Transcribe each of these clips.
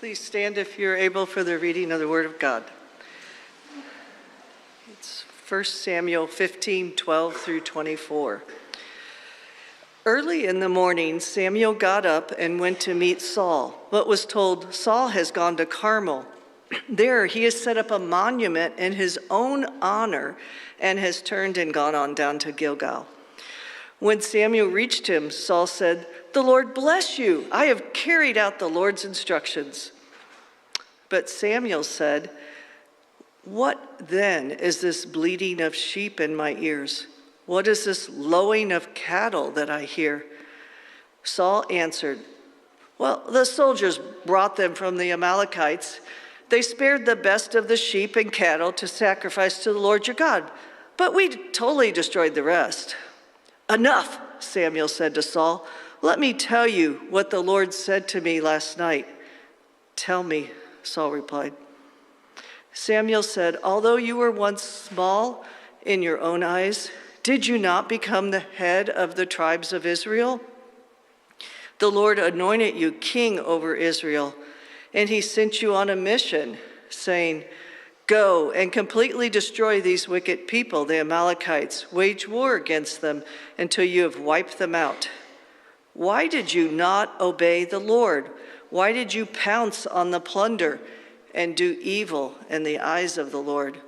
Please stand if you're able for the reading of the Word of God. It's 1 Samuel 15, 12 through 24. Early in the morning, Samuel got up and went to meet Saul, but was told, "Saul has gone to Carmel. There he has set up a monument in his own honor and has turned and gone on down to Gilgal." When Samuel reached him, Saul said, "The Lord bless you. I have carried out the Lord's instructions." But Samuel said, "What then is this bleating of sheep in my ears? What is this lowing of cattle that I hear?" Saul answered, "Well, the soldiers brought them from the Amalekites. They spared the best of the sheep and cattle to sacrifice to the Lord your God, but we totally destroyed the rest." "Enough," Samuel said to Saul. "Let me tell you what the Lord said to me last night." "Tell me," Saul replied. Samuel said, "Although you were once small in your own eyes, did you not become the head of the tribes of Israel? The Lord anointed you king over Israel, and he sent you on a mission, saying, 'Go and completely destroy these wicked people, the Amalekites. Wage war against them until you have wiped them out.' Why did you not obey the Lord? Why did you pounce on the plunder and do evil in the eyes of the Lord?"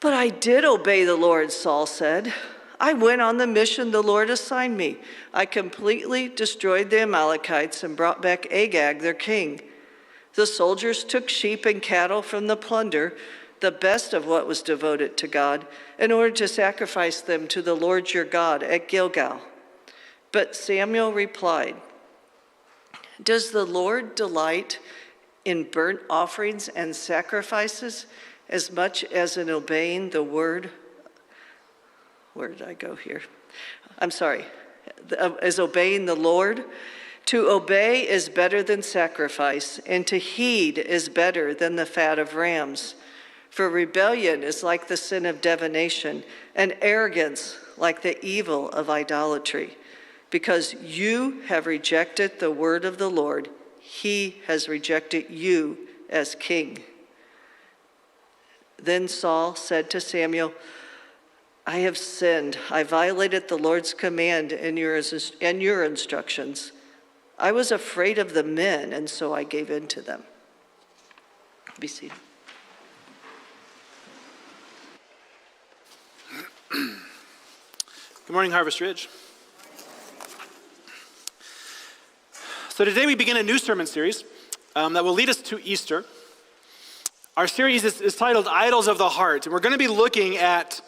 "But I did obey the Lord," Saul said. "I went on the mission the Lord assigned me. I completely destroyed the Amalekites and brought back Agag, their king. The soldiers took sheep and cattle from the plunder, the best of what was devoted to God, in order to sacrifice them to the Lord your God at Gilgal." But Samuel replied, "Does the Lord delight in burnt offerings and sacrifices as much as in obeying the word?" Where did I go here? I'm sorry. As obeying the Lord? "To obey is better than sacrifice, and to heed is better than the fat of rams. For rebellion is like the sin of divination, and arrogance like the evil of idolatry. Because you have rejected the word of the Lord, he has rejected you as king." Then Saul said to Samuel, "I have sinned. I violated the Lord's command and your instructions. I was afraid of the men, and so I gave in to them." Be seated. Good morning, Harvest Ridge. So today we begin a new sermon series that will lead us to Easter. Our series is titled Idols of the Heart, and we're going to be looking at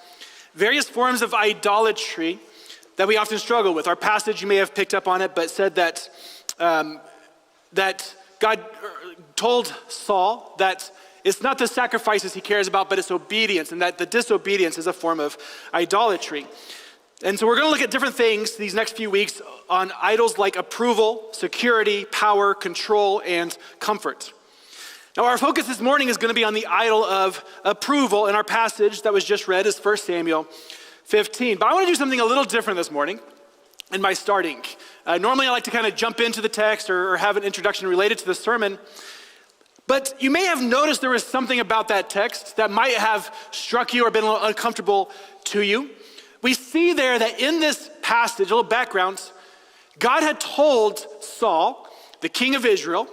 various forms of idolatry that we often struggle with. Our passage, you may have picked up on it, but said that God told Saul that it's not the sacrifices he cares about, but it's obedience, and that the disobedience is a form of idolatry. And so we're going to look at different things these next few weeks on idols like approval, security, power, control, and comfort. Now our focus this morning is going to be on the idol of approval, and our passage that was just read is 1 Samuel 15. But I want to do something a little different this morning in my starting. Normally I like to kind of jump into the text or have an introduction related to the sermon. But you may have noticed there was something about that text that might have struck you or been a little uncomfortable to you. We see there that in this passage, a little background, God had told Saul, the king of Israel,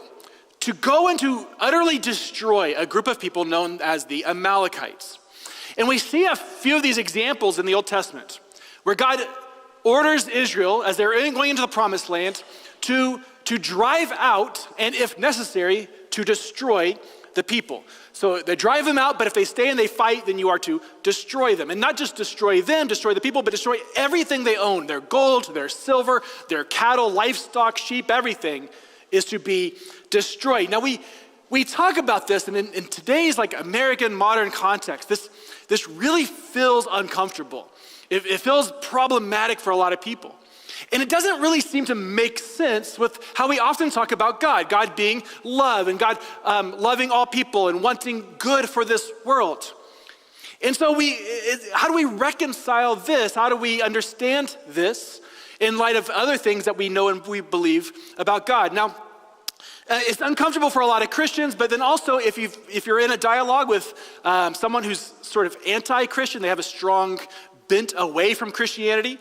to go and to utterly destroy a group of people known as the Amalekites. And we see a few of these examples in the Old Testament, where God orders Israel, as they're going into the promised land, to drive out, and if necessary, to destroy the people. So they drive them out, but if they stay and they fight, then you are to destroy them. And not just destroy them, destroy the people, but destroy everything they own. Their gold, their silver, their cattle, livestock, sheep, everything is to be destroyed. Now we talk about this, and in today's like American modern context, this really feels uncomfortable. It feels problematic for a lot of people. And it doesn't really seem to make sense with how we often talk about God being love, and God loving all people and wanting good for this world. And so how do we reconcile this? How do we understand this in light of other things that we know and we believe about God? Now, It's uncomfortable for a lot of Christians, but then also if you're in a dialogue with someone who's sort of anti-Christian, they have a strong bent away from Christianity,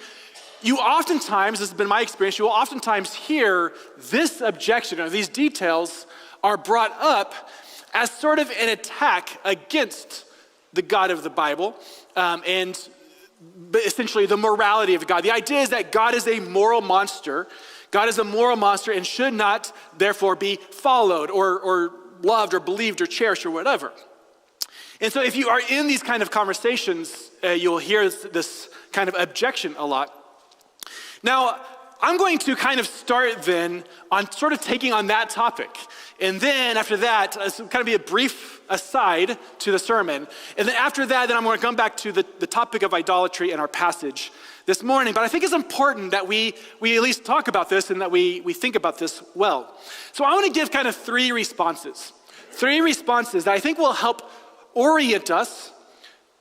you oftentimes, this has been my experience, you will oftentimes hear this objection or these details are brought up as sort of an attack against the God of the Bible and essentially the morality of God. The idea is that God is a moral monster. God is a moral monster and should not, therefore, be followed or loved or believed or cherished or whatever. And so if you are in these kind of conversations, you'll hear this kind of objection a lot. Now, I'm going to kind of start then on sort of taking on that topic. And then after that, kind of be a brief aside to the sermon. And then after that, then I'm going to come back to the topic of idolatry in our passage this morning. But I think it's important that we at least talk about this and that we think about this well. So I want to give kind of three responses that I think will help orient us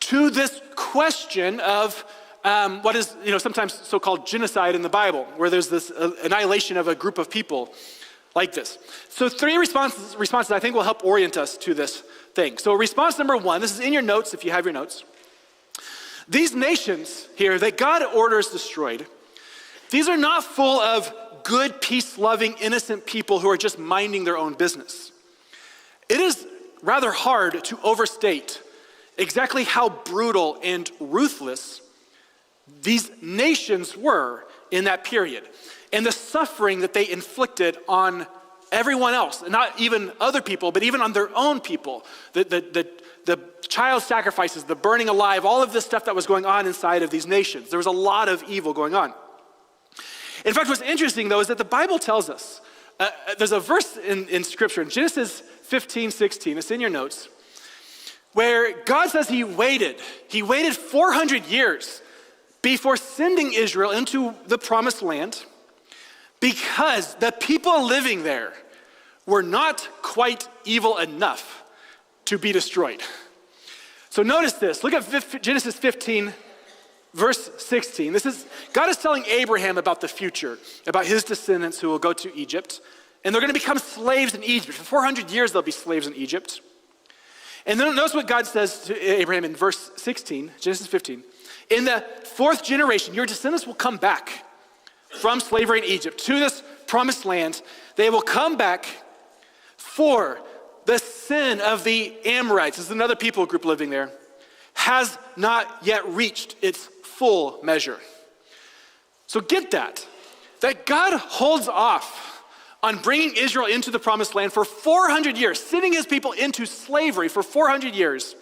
to this question of what is sometimes so-called genocide in the Bible, where there's this annihilation of a group of people like this. So three responses I think will help orient us to this thing. So response number one, this is in your notes if you have your notes. These nations here that God orders destroyed, these are not full of good, peace-loving, innocent people who are just minding their own business. It is rather hard to overstate exactly how brutal and ruthless these nations were in that period, and the suffering that they inflicted on everyone else, and not even other people, but even on their own people. The child sacrifices, the burning alive, all of this stuff that was going on inside of these nations. There was a lot of evil going on. In fact, what's interesting, though, is that the Bible tells us, there's a verse in Scripture, in Genesis 15:16, it's in your notes, where God says he waited 400 years before sending Israel into the promised land because the people living there were not quite evil enough to be destroyed. So notice this. Look at Genesis 15, verse 16. God is telling Abraham about the future, about his descendants who will go to Egypt, and they're going to become slaves in Egypt. For 400 years, they'll be slaves in Egypt. And then notice what God says to Abraham in verse 16, Genesis 15. In the fourth generation, your descendants will come back from slavery in Egypt to this promised land. They will come back for the sin of the Amorites, this is another people group living there, has not yet reached its full measure. So get that God holds off on bringing Israel into the promised land for 400 years, sending his people into slavery for 400 years,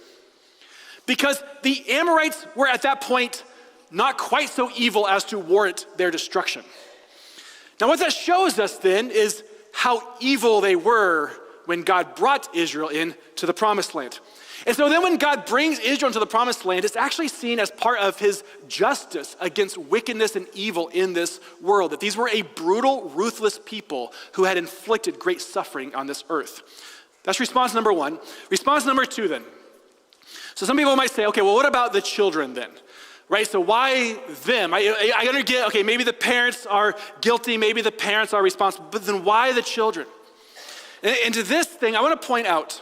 because the Amorites were at that point not quite so evil as to warrant their destruction. Now what that shows us then is how evil they were when God brought Israel into the promised land. And so then when God brings Israel into the promised land, it's actually seen as part of his justice against wickedness and evil in this world, that these were a brutal, ruthless people who had inflicted great suffering on this earth. That's response number one. Response number two then. So some people might say, okay, well, what about the children then? Right, so why them? I get, okay, maybe the parents are guilty, maybe the parents are responsible, but then why the children? And to this thing, I want to point out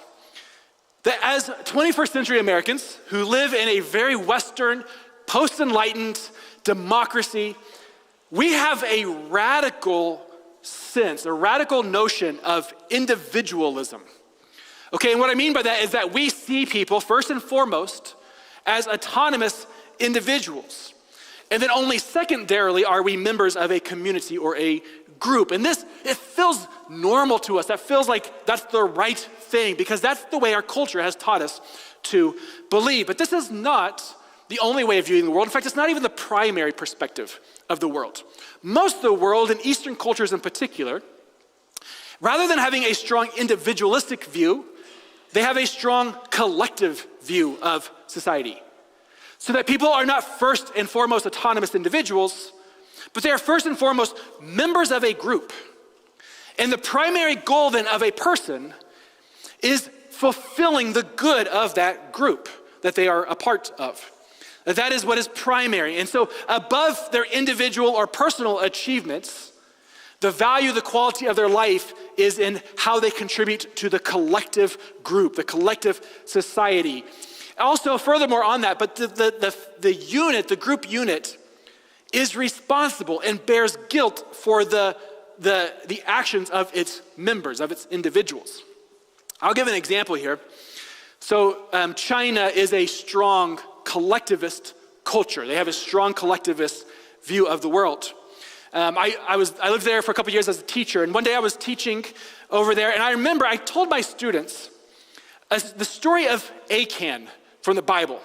that as 21st century Americans who live in a very Western, post-enlightened democracy, we have a radical sense, a radical notion of individualism. Okay, and what I mean by that is that we see people, first and foremost, as autonomous individuals. And then only secondarily are we members of a community or a group. And this, it feels normal to us. That feels like that's the right thing because that's the way our culture has taught us to believe. But this is not the only way of viewing the world. In fact, it's not even the primary perspective of the world. Most of the world, and Eastern cultures in particular, rather than having a strong individualistic view, they have a strong collective view of society. So that people are not first and foremost autonomous individuals, but they are first and foremost members of a group. And the primary goal then of a person is fulfilling the good of that group that they are a part of. That is what is primary. And so above their individual or personal achievements, The value, the quality of their life is in how they contribute to the collective group, the collective society. Also, furthermore on that, but the group unit is responsible and bears guilt for the actions of its members, of its individuals. I'll give an example here. So China is a strong collectivist culture. They have a strong collectivist view of the world. I lived there for a couple years as a teacher, and one day I was teaching over there, and I remember I told my students the story of Achan from the Bible.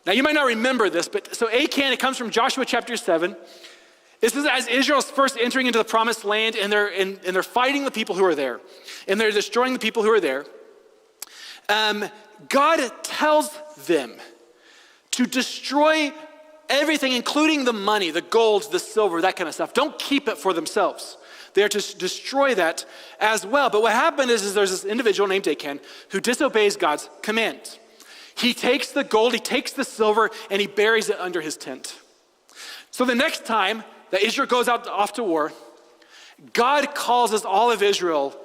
Now you might not remember this, but so Achan, it comes from Joshua chapter 7. This is as Israel's first entering into the promised land, and they're fighting the people who are there, and they're destroying the people who are there. God tells them to destroy everything, including the money, the gold, the silver, that kind of stuff. Don't keep it for themselves. They are to destroy that as well. But what happened is there's this individual named Achan who disobeys God's command. He takes the gold, he takes the silver, and he buries it under his tent. So the next time that Israel goes off to war, God causes all of Israel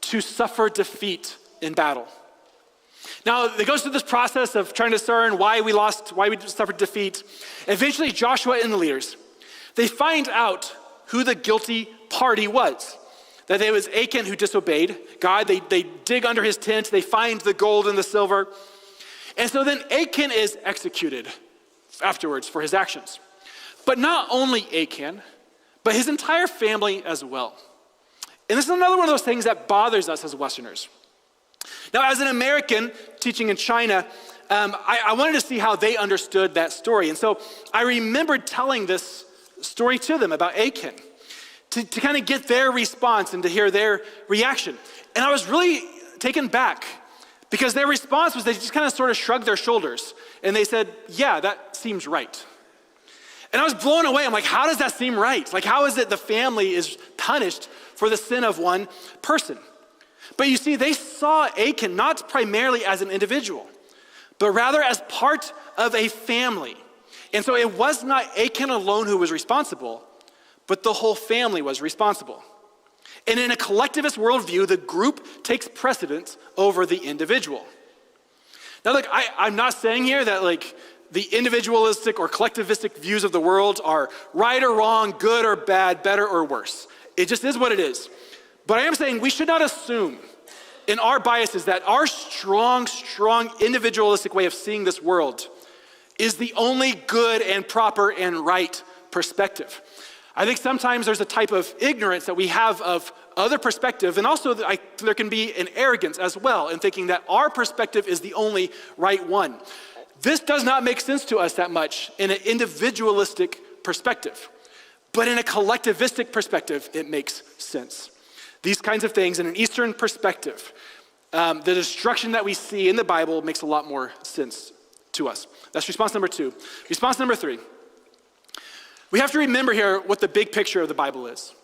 to suffer defeat in battle. Now, it goes through this process of trying to discern why we suffered defeat. Eventually, Joshua and the leaders, they find out who the guilty party was. That it was Achan who disobeyed God. They dig under his tent. They find the gold and the silver. And so then Achan is executed afterwards for his actions. But not only Achan, but his entire family as well. And this is another one of those things that bothers us as Westerners. Now, as an American teaching in China, I wanted to see how they understood that story. And so I remembered telling this story to them about Achan to kind of get their response and to hear their reaction. And I was really taken back because their response was they just kind of sort of shrugged their shoulders and they said, yeah, that seems right. And I was blown away. I'm like, how does that seem right? Like, how is it the family is punished for the sin of one person? But you see, they saw Achan not primarily as an individual, but rather as part of a family. And so it was not Achan alone who was responsible, but the whole family was responsible. And in a collectivist worldview, the group takes precedence over the individual. Now look, I'm not saying here that like the individualistic or collectivistic views of the world are right or wrong, good or bad, better or worse. It just is what it is. But I am saying we should not assume in our biases that our strong individualistic way of seeing this world is the only good and proper and right perspective. I think sometimes there's a type of ignorance that we have of other perspective, and also there can be an arrogance as well in thinking that our perspective is the only right one. This does not make sense to us that much in an individualistic perspective, but in a collectivistic perspective, it makes sense. These kinds of things in an Eastern perspective, the destruction that we see in the Bible makes a lot more sense to us. That's response number 2. Response number 3. We have to remember here what the big picture of the Bible is.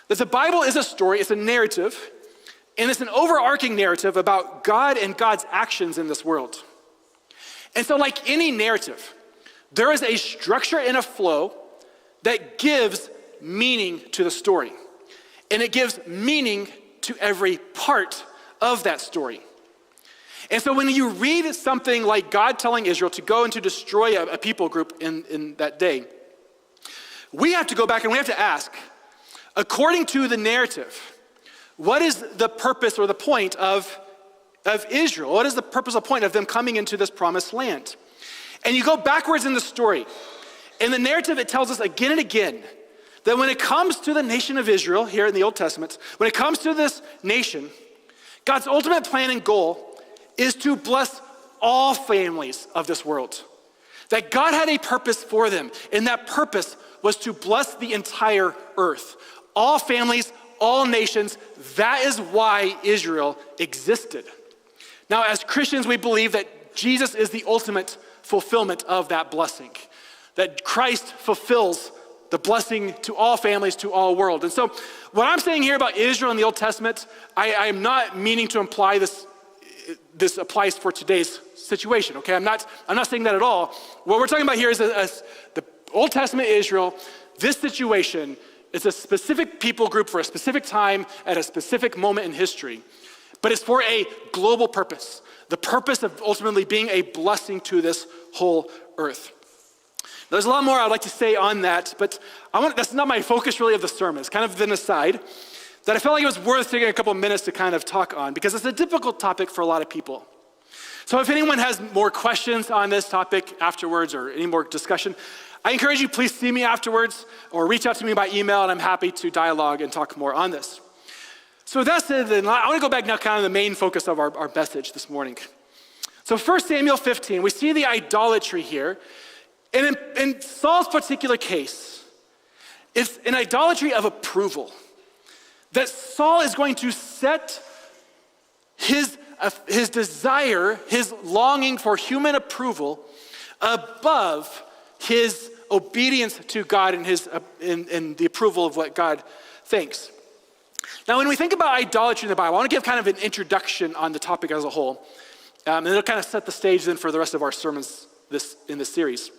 That the Bible is a story, it's a narrative, and it's an overarching narrative about God and God's actions in this world. And so like any narrative, there is a structure and a flow that gives meaning to the story. And it gives meaning to every part of that story. And so when you read something like God telling Israel to go and to destroy a people group in that day, we have to go back and we have to ask, according to the narrative, what is the purpose or the point of Israel? What is the purpose or point of them coming into this promised land? And you go backwards in the story. In the narrative, it tells us again and again that when it comes to the nation of Israel, here in the Old Testament, when it comes to this nation, God's ultimate plan and goal is to bless all families of this world. That God had a purpose for them, and that purpose was to bless the entire earth. All families, all nations, that is why Israel existed. Now, as Christians, we believe that Jesus is the ultimate fulfillment of that blessing. That Christ fulfills the blessing to all families, to all world. And so what I'm saying here about Israel in the Old Testament, I am not meaning to imply this applies for today's situation, okay? I'm not saying that at all. What we're talking about here is the Old Testament Israel, this situation It's a specific people group for a specific time at a specific moment in history. But it's for a global purpose. The purpose of ultimately being a blessing to this whole earth. There's a lot more I'd like to say on that, but that's not my focus really of the sermon. It's kind of an aside that I felt like it was worth taking a couple of minutes to kind of talk on because it's a difficult topic for a lot of people. So if anyone has more questions on this topic afterwards or any more discussion, I encourage you, please see me afterwards or reach out to me by email, and I'm happy to dialogue and talk more on this. So with that said, then I want to go back now kind of the main focus of our message this morning. So 1 Samuel 15, we see the idolatry here. And in Saul's particular case, it's an idolatry of approval. That Saul is going to set his desire, his longing for human approval above his obedience to God and in the approval of what God thinks. Now, when we think about idolatry in the Bible, I want to give kind of an introduction on the topic as a whole. And it'll kind of set the stage then for the rest of our sermons in this series.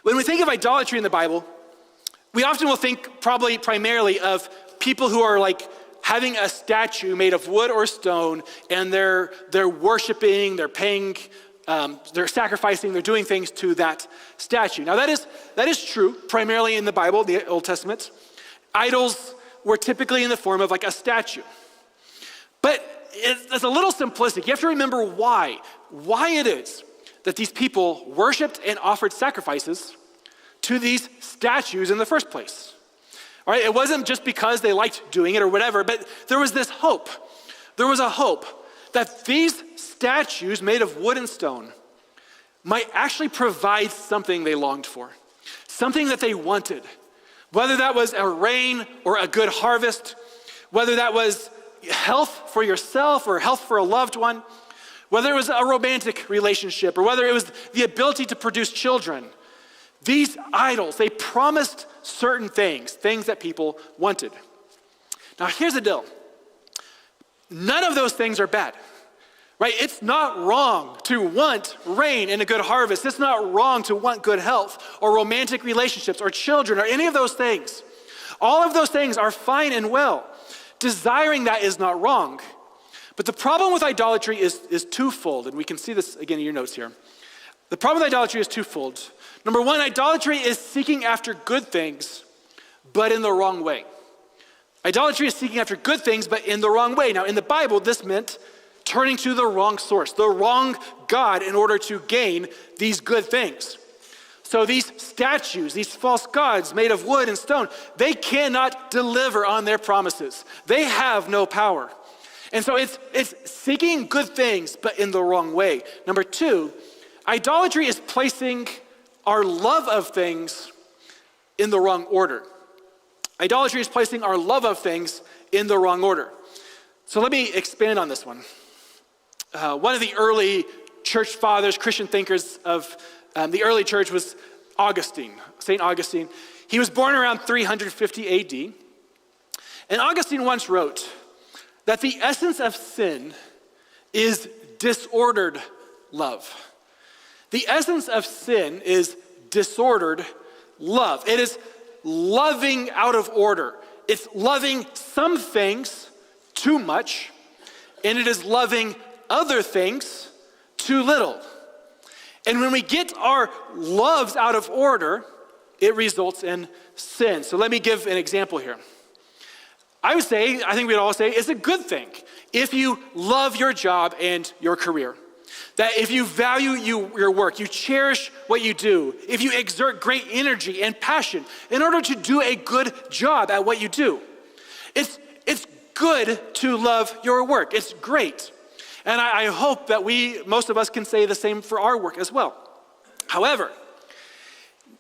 When we think of idolatry in the Bible, we often will think probably primarily of people who are like having a statue made of wood or stone, and they're worshiping, they're paying, they're sacrificing, they're doing things to that statue. Now that is true primarily in the Bible, the Old Testament. Idols were typically in the form of like a statue. But it's a little simplistic. You have to remember why it is that these people worshiped and offered sacrifices to these statues in the first place. All right, it wasn't just because they liked doing it or whatever, but there was this hope. There was a hope that these statues made of wood and stone might actually provide something they longed for, something that they wanted, whether that was a rain or a good harvest, whether that was health for yourself or health for a loved one, whether it was a romantic relationship or whether it was the ability to produce children. These idols, they promised certain things that people wanted. Now here's the deal. None of those things are bad, right? It's not wrong to want rain and a good harvest. It's not wrong to want good health or romantic relationships or children or any of those things. All of those things are fine and well. Desiring that is not wrong. But the problem with idolatry is twofold, and we can see this again in your notes here. The problem with idolatry is twofold. Number one, idolatry is seeking after good things, but in the wrong way. Idolatry is seeking after good things, but in the wrong way. Now, in the Bible, this meant turning to the wrong source, the wrong God, in order to gain these good things. So these statues, these false gods made of wood and stone, they cannot deliver on their promises. They have no power. And so it's seeking good things, but in the wrong way. Number two, idolatry is placing our love of things in the wrong order. Idolatry is placing our love of things in the wrong order. So let me expand on this one. One of the early church fathers, Christian thinkers of the early church was Augustine, St. Augustine. He was born around 350 AD. And Augustine once wrote that the essence of sin is disordered love. The essence of sin is disordered love. It is loving out of order. It's loving some things too much, and it is loving other things too little. And when we get our loves out of order, it results in sin. So let me give an example here. I think we'd all say, it's a good thing if you love your job and your career. That if you value your work, you cherish what you do, if you exert great energy and passion in order to do a good job at what you do. It's good to love your work. It's great. And I hope that most of us can say the same for our work as well. However,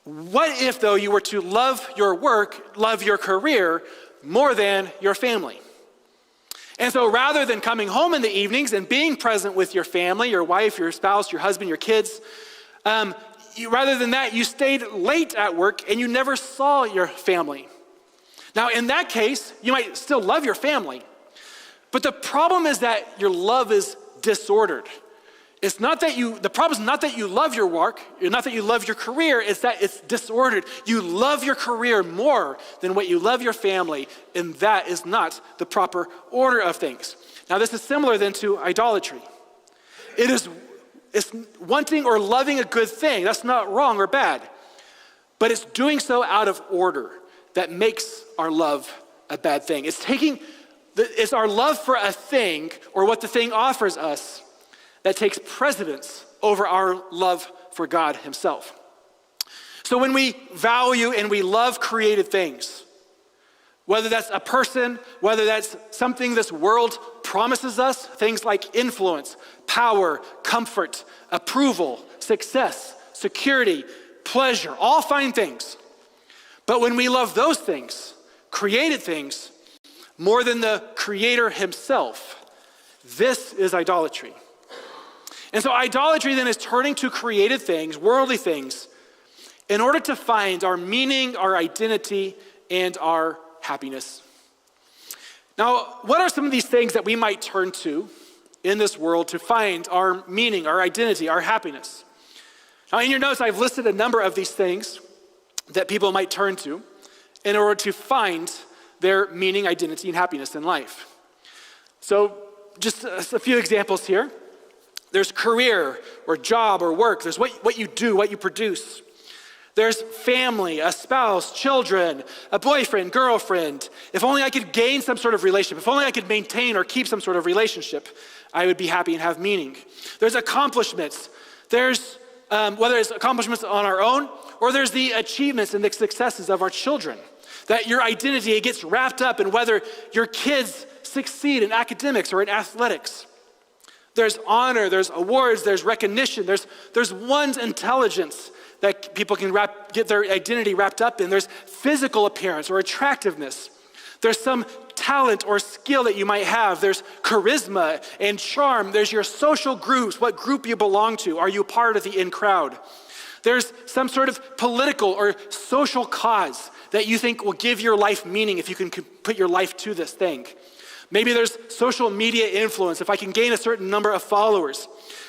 what if though you were to love your work, love your career more than your family? And so rather than coming home in the evenings and being present with your family, your wife, your spouse, your husband, your kids, rather than that, you stayed late at work and you never saw your family. Now, in that case, you might still love your family, but the problem is that your love is disordered. the problem is not that you love your work, not that you love your career, it's that it's disordered. You love your career more than what you love your family, and that is not the proper order of things. Now, this is similar then to idolatry. It's wanting or loving a good thing. That's not wrong or bad, but it's doing so out of order that makes our love a bad thing. It's our love for a thing or what the thing offers us that takes precedence over our love for God himself. So when we value and we love created things, whether that's a person, whether that's something this world promises us, things like influence, power, comfort, approval, success, security, pleasure, all fine things. But when we love those things, created things, more than the Creator himself, this is idolatry. And so idolatry then is turning to created things, worldly things, in order to find our meaning, our identity, and our happiness. Now, what are some of these things that we might turn to in this world to find our meaning, our identity, our happiness? Now, in your notes, I've listed a number of these things that people might turn to in order to find their meaning, identity, and happiness in life. So, just a few examples here. There's career or job or work. There's what you do, what you produce. There's family, a spouse, children, a boyfriend, girlfriend. If only I could gain some sort of relationship, if only I could maintain or keep some sort of relationship, I would be happy and have meaning. There's accomplishments. There's, whether it's accomplishments on our own, or there's the achievements and the successes of our children. That your identity, it gets wrapped up in whether your kids succeed in academics or in athletics. There's honor, there's awards, there's recognition, there's one's intelligence that people can get their identity wrapped up in. There's physical appearance or attractiveness. There's some talent or skill that you might have. There's charisma and charm. There's your social groups, what group you belong to. Are you part of the in crowd? There's some sort of political or social cause that you think will give your life meaning if you can put your life to this thing. Maybe there's social media influence, if I can gain a certain number of followers.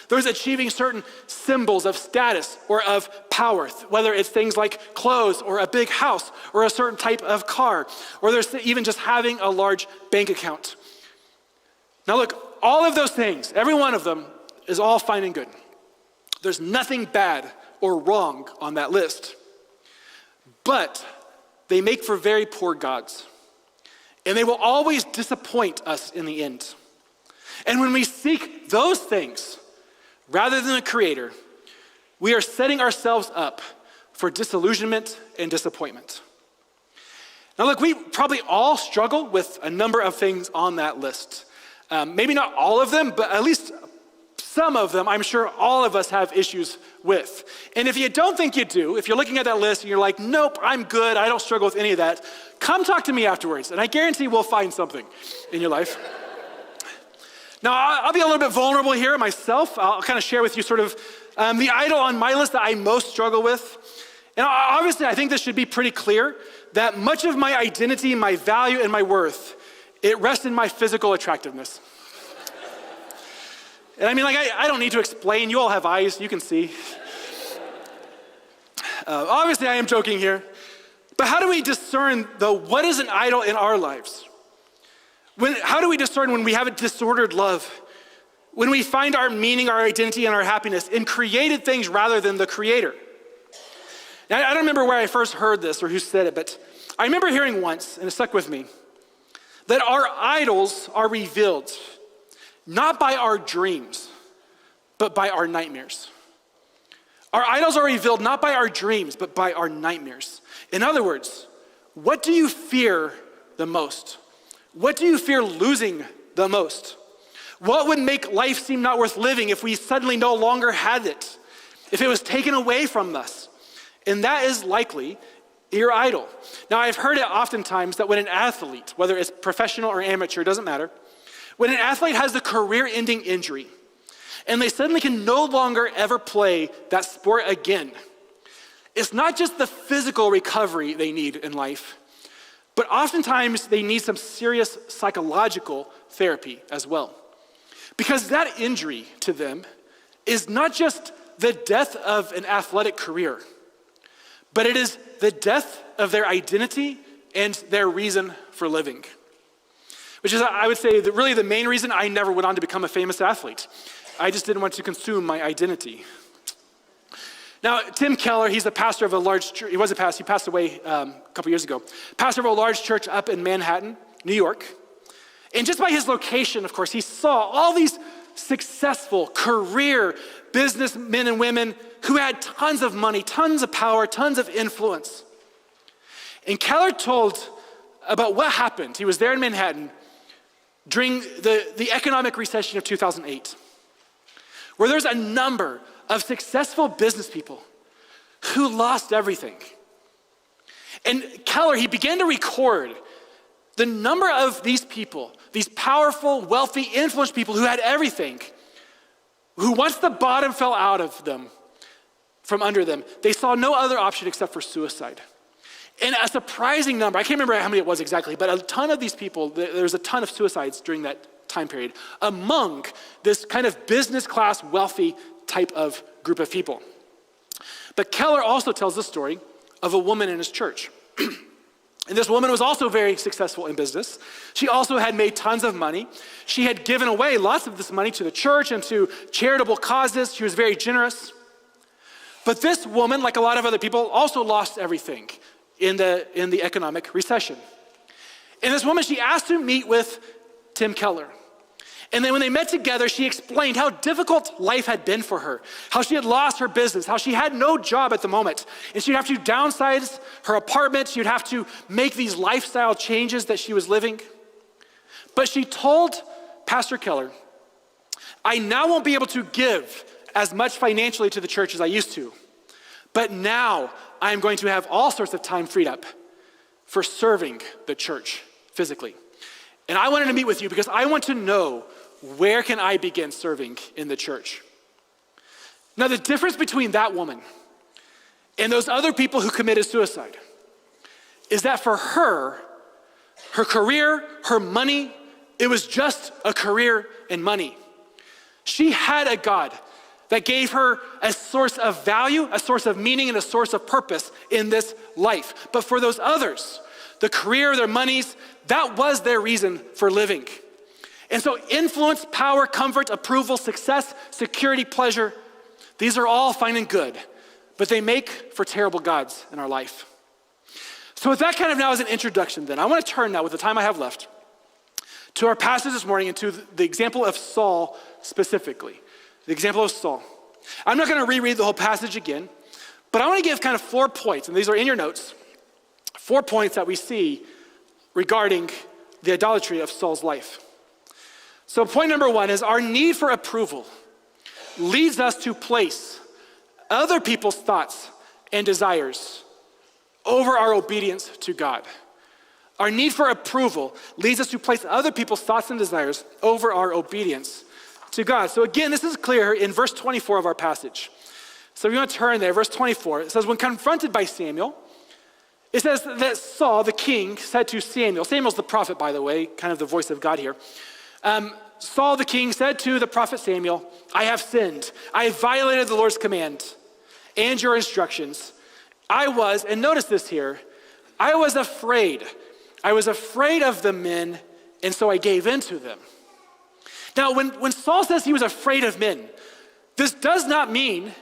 There's achieving certain symbols of status or of power, whether it's things like clothes or a big house or a certain type of car, or there's even just having a large bank account. Now look, all of those things, every one of them is all fine and good. There's nothing bad or wrong on that list. But they make for very poor gods. And they will always disappoint us in the end. And when we seek those things, rather than the Creator, we are setting ourselves up for disillusionment and disappointment. Now look, we probably all struggle with a number of things on that list. Maybe not all of them, but at least some of them, I'm sure all of us have issues with. And if you don't think you do, if you're looking at that list and you're like, nope, I'm good, I don't struggle with any of that, come talk to me afterwards, and I guarantee we'll find something in your life. Now, I'll be a little bit vulnerable here myself. I'll kind of share with you sort of the idol on my list that I most struggle with. And obviously, I think this should be pretty clear that much of my identity, my value, and my worth, it rests in my physical attractiveness. And I mean, like, I don't need to explain. You all have eyes. You can see. Obviously, I am joking here. But how do we discern, though, what is an idol in our lives? How do we discern when we have a disordered love? When we find our meaning, our identity, and our happiness in created things rather than the Creator? Now, I don't remember where I first heard this or who said it, but I remember hearing once, and it stuck with me, that our idols are revealed not by our dreams, but by our nightmares. Our idols are revealed not by our dreams, but by our nightmares. In other words, what do you fear the most? What do you fear losing the most? What would make life seem not worth living if we suddenly no longer had it? If it was taken away from us? And that is likely your idol. Now, I've heard it oftentimes that when an athlete, whether it's professional or amateur, it doesn't matter, when an athlete has the career-ending injury and they suddenly can no longer ever play that sport again, it's not just the physical recovery they need in life, but oftentimes they need some serious psychological therapy as well. Because that injury to them is not just the death of an athletic career, but it is the death of their identity and their reason for living. Which is, I would say, that really the main reason I never went on to become a famous athlete. I just didn't want to consume my identity. Now, Tim Keller, he's the pastor of a large church. He was a pastor, he passed away a couple years ago. Pastor of a large church up in Manhattan, New York. And just by his location, of course, he saw all these successful career businessmen and women who had tons of money, tons of power, tons of influence. And Keller told about what happened. He was there in Manhattan during the economic recession of 2008, where there's a number of successful business people who lost everything. And Keller, he began to record the number of these people, these powerful, wealthy, influential people who had everything, who once the bottom fell out of them, from under them, they saw no other option except for suicide. And a surprising number, I can't remember how many it was exactly, but a ton of these people, there's a ton of suicides during that time period among this kind of business class, wealthy type of group of people. But Keller also tells the story of a woman in his church. And this woman was also very successful in business. She also had made tons of money. She had given away lots of this money to the church and to charitable causes. She was very generous. But this woman, like a lot of other people, also lost everything in the economic recession. And this woman, she asked to meet with Tim Keller. And then when they met together, she explained how difficult life had been for her, how she had lost her business, how she had no job at the moment, and she'd have to downsize her apartment, she'd have to make these lifestyle changes that she was living. But she told Pastor Keller, I now won't be able to give as much financially to the church as I used to, but now I'm going to have all sorts of time freed up for serving the church physically. And I wanted to meet with you because I want to know, where can I begin serving in the church? Now, the difference between that woman and those other people who committed suicide is that for her, her career, her money, it was just a career and money. She had a God that gave her a source of value, a source of meaning, and a source of purpose in this life. But for those others, the career, their monies, that was their reason for living. And so influence, power, comfort, approval, success, security, pleasure, these are all fine and good, but they make for terrible gods in our life. So with that kind of now as an introduction then, I want to turn now with the time I have left to our passage this morning and to the example of Saul specifically. The example of Saul. I'm not going to reread the whole passage again, but I want to give kind of 4 points, and these are in your notes, 4 points that we see regarding the idolatry of Saul's life. So point number 1 is our need for approval leads us to place other people's thoughts and desires over our obedience to God. Our need for approval leads us to place other people's thoughts and desires over our obedience to God. So again, this is clear in verse 24 of our passage. So if you want to turn there, verse 24, it says, when confronted by Samuel, it says that Saul, the king, said to Samuel, Samuel's the prophet, by the way, kind of the voice of God here. Saul, the king, said to the prophet Samuel, I have sinned. I have violated the Lord's command and your instructions. And notice this here, I was afraid. I was afraid of the men, and so I gave in to them. Now, when Saul says he was afraid of men, this does not mean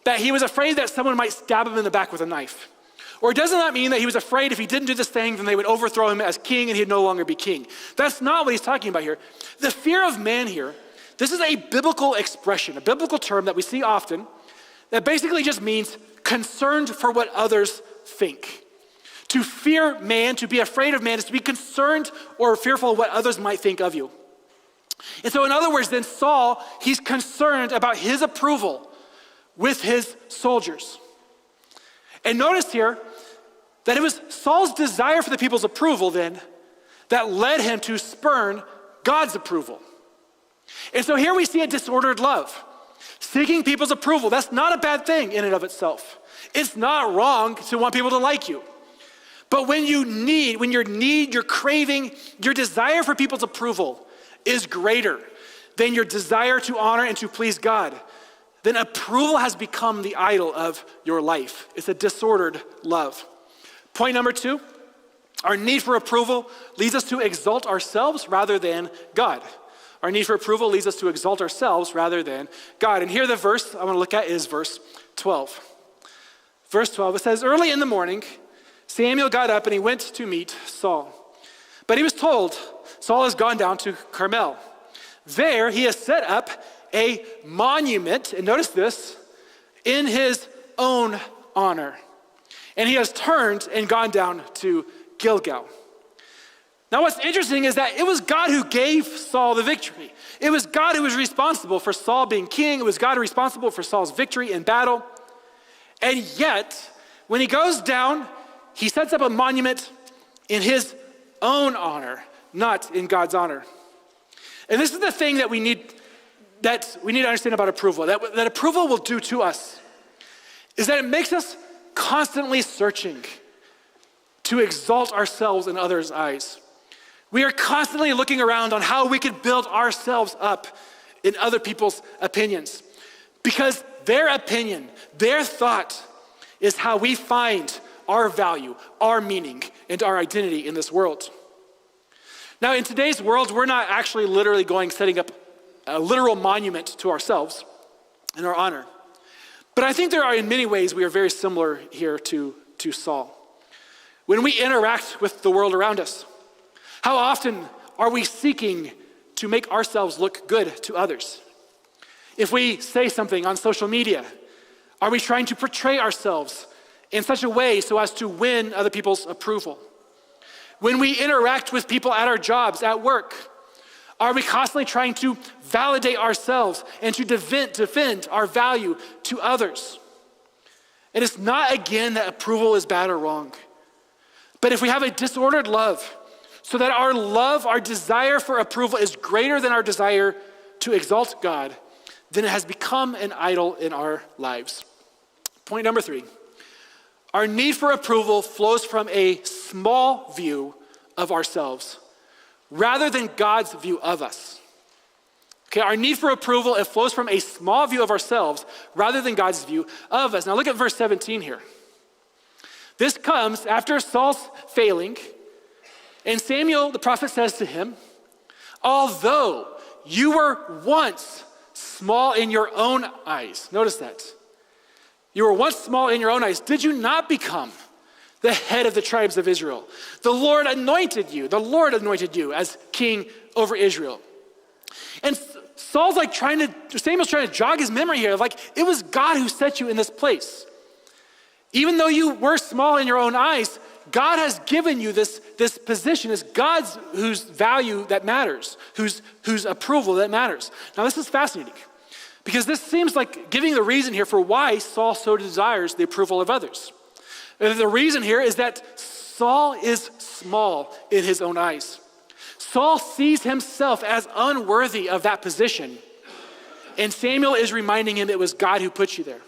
that he was afraid that someone might stab him in the back with a knife. Or it does not mean that he was afraid if he didn't do this thing, then they would overthrow him as king and he'd no longer be king. That's not what he's talking about here. The fear of man here, this is a biblical expression, a biblical term that we see often that basically just means concerned for what others think. To fear man, to be afraid of man, is to be concerned or fearful of what others might think of you. And so in other words, then Saul, he's concerned about his approval with his soldiers. And notice here that it was Saul's desire for the people's approval then that led him to spurn God's approval. And so here we see a disordered love. Seeking people's approval, that's not a bad thing in and of itself. It's not wrong to want people to like you. But when your craving, your desire for people's approval is greater than your desire to honor and to please God, then approval has become the idol of your life. It's a disordered love. Point number 2, our need for approval leads us to exalt ourselves rather than God. Our need for approval leads us to exalt ourselves rather than God. And here the verse I want to look at is verse 12. Verse 12, it says, "Early in the morning, Samuel got up and he went to meet Saul. But he was told, 'Saul has gone down to Carmel. There he has set up a monument,'" and notice this, "'in his own honor. And he has turned and gone down to Gilgal.'" Now what's interesting is that it was God who gave Saul the victory. It was God who was responsible for Saul being king. It was God who was responsible for Saul's victory in battle. And yet, when he goes down, he sets up a monument in his own honor, not in God's honor. And this is the thing that we need to understand about approval, that approval will do to us, is that it makes us constantly searching to exalt ourselves in others' eyes. We are constantly looking around on how we could build ourselves up in other people's opinions, because their opinion, their thought is how we find our value, our meaning, and our identity in this world. Now, in today's world, we're not actually literally setting up a literal monument to ourselves in our honor. But I think there are, in many ways, we are very similar here to Saul. When we interact with the world around us, how often are we seeking to make ourselves look good to others? If we say something on social media, are we trying to portray ourselves in such a way so as to win other people's approval? When we interact with people at our jobs, at work, are we constantly trying to validate ourselves and to defend our value to others? And it's not, again, that approval is bad or wrong. But if we have a disordered love, so that our desire for approval is greater than our desire to exalt God, then it has become an idol in our lives. Point number 3, our need for approval flows from a small view of ourselves rather than God's view of us. Okay, our need for approval, it flows from a small view of ourselves rather than God's view of us. Now look at verse 17 here. This comes after Saul's failing, and Samuel, the prophet, says to him, "Although you were once small in your own eyes," notice that, "you were once small in your own eyes, did you not become the head of the tribes of Israel? The Lord anointed you as king over Israel." And Saul's Samuel's trying to jog his memory here, it was God who set you in this place. Even though you were small in your own eyes, God has given you this position. It's God's whose value that matters, whose approval that matters. Now this is fascinating, because this seems like giving the reason here for why Saul so desires the approval of others. And the reason here is that Saul is small in his own eyes. Saul sees himself as unworthy of that position, and Samuel is reminding him it was God who put you there.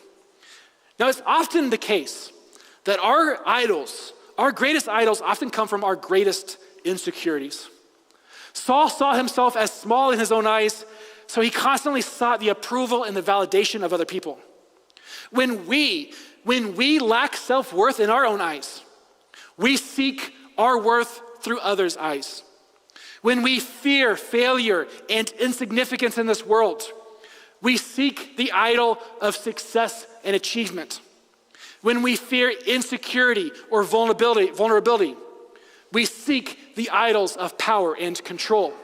Now it's often the case that our greatest idols often come from our greatest insecurities. Saul saw himself as small in his own eyes, so he constantly sought the approval and the validation of other people. When we lack self-worth in our own eyes, we seek our worth through others' eyes. When we fear failure and insignificance in this world, we seek the idol of success and achievement. When we fear insecurity or vulnerability, we seek the idols of power and control.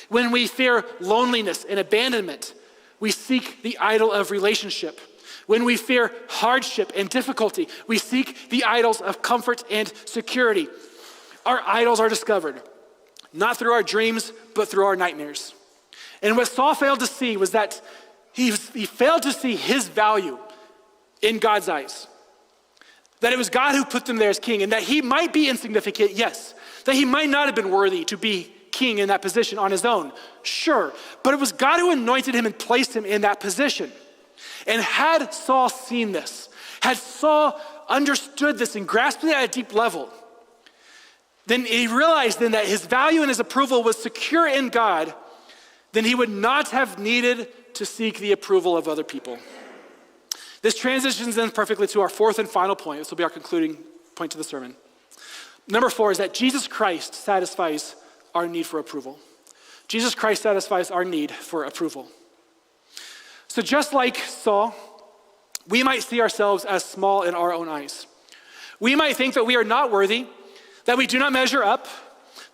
When we fear loneliness and abandonment, we seek the idol of relationship. When we fear hardship and difficulty, we seek the idols of comfort and security. Our idols are discovered, not through our dreams, but through our nightmares. And what Saul failed to see was that he failed to see his value in God's eyes. That it was God who put them there as king, and that he might be insignificant, yes. That he might not have been worthy to be king in that position on his own, sure. But it was God who anointed him and placed him in that position. And had Saul seen this, had Saul understood this and grasped it at a deep level, then he realized then that his value and his approval was secure in God, then he would not have needed to seek the approval of other people. This transitions then perfectly to our fourth and final point. This will be our concluding point to the sermon. Number 4 is that Jesus Christ satisfies our need for approval. Jesus Christ satisfies our need for approval. So just like Saul, we might see ourselves as small in our own eyes. We might think that we are not worthy, that we do not measure up,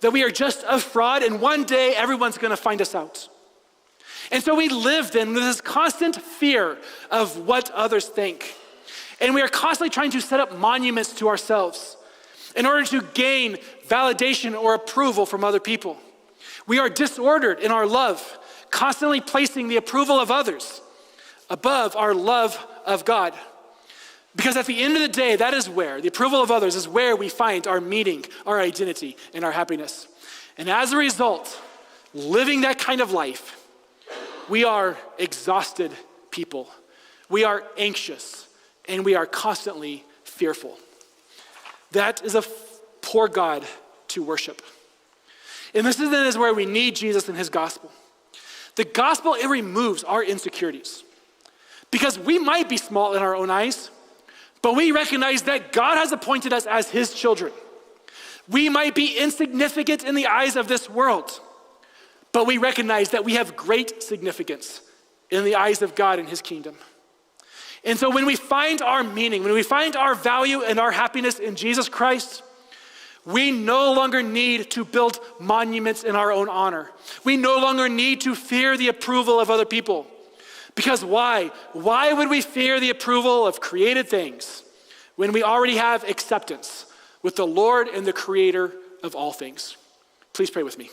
that we are just a fraud, and one day everyone's going to find us out. And so we live then with this constant fear of what others think. And we are constantly trying to set up monuments to ourselves in order to gain validation or approval from other people. We are disordered in our love, constantly placing the approval of others above our love of God. Because at the end of the day, that is where, the approval of others is where we find our meaning, our identity, and our happiness. And as a result, living that kind of life, we are exhausted people. We are anxious, and we are constantly fearful. That is a poor God to worship. And this is where we need Jesus and his gospel. The gospel, it removes our insecurities. Because we might be small in our own eyes, but we recognize that God has appointed us as his children. We might be insignificant in the eyes of this world, but we recognize that we have great significance in the eyes of God and his kingdom. And so when we find our meaning, when we find our value and our happiness in Jesus Christ, we no longer need to build monuments in our own honor. We no longer need to fear the approval of other people. Because why? Why would we fear the approval of created things when we already have acceptance with the Lord and the creator of all things? Please pray with me.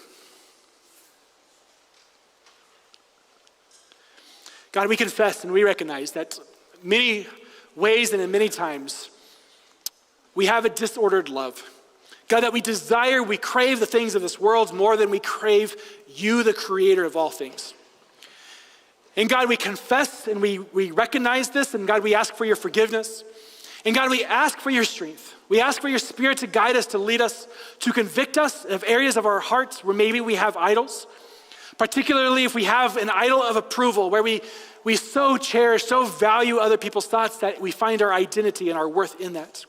God, we confess and we recognize that many ways and in many times we have a disordered love. God, that we desire, we crave the things of this world more than we crave you, the creator of all things. And God, we confess and we recognize this, and God, we ask for your forgiveness. And God, we ask for your strength. We ask for your spirit to guide us, to lead us, to convict us of areas of our hearts where maybe we have idols. Particularly if we have an idol of approval where we so cherish, so value other people's thoughts that we find our identity and our worth in that.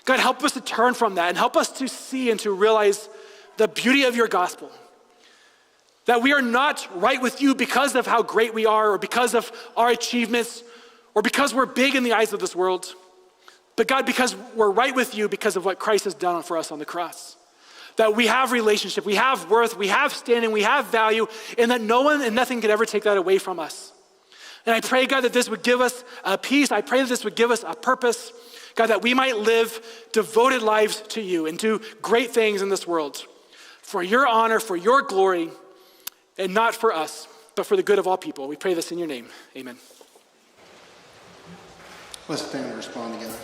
God, help us to turn from that and help us to see and to realize the beauty of your gospel. That we are not right with you because of how great we are or because of our achievements or because we're big in the eyes of this world. But God, because we're right with you because of what Christ has done for us on the cross. That we have relationship, we have worth, we have standing, we have value, and that no one and nothing could ever take that away from us. And I pray, God, that this would give us a peace. I pray that this would give us a purpose. God, that we might live devoted lives to you and do great things in this world for your honor, for your glory, and not for us, but for the good of all people. We pray this in your name. Amen. Let's stand and respond together.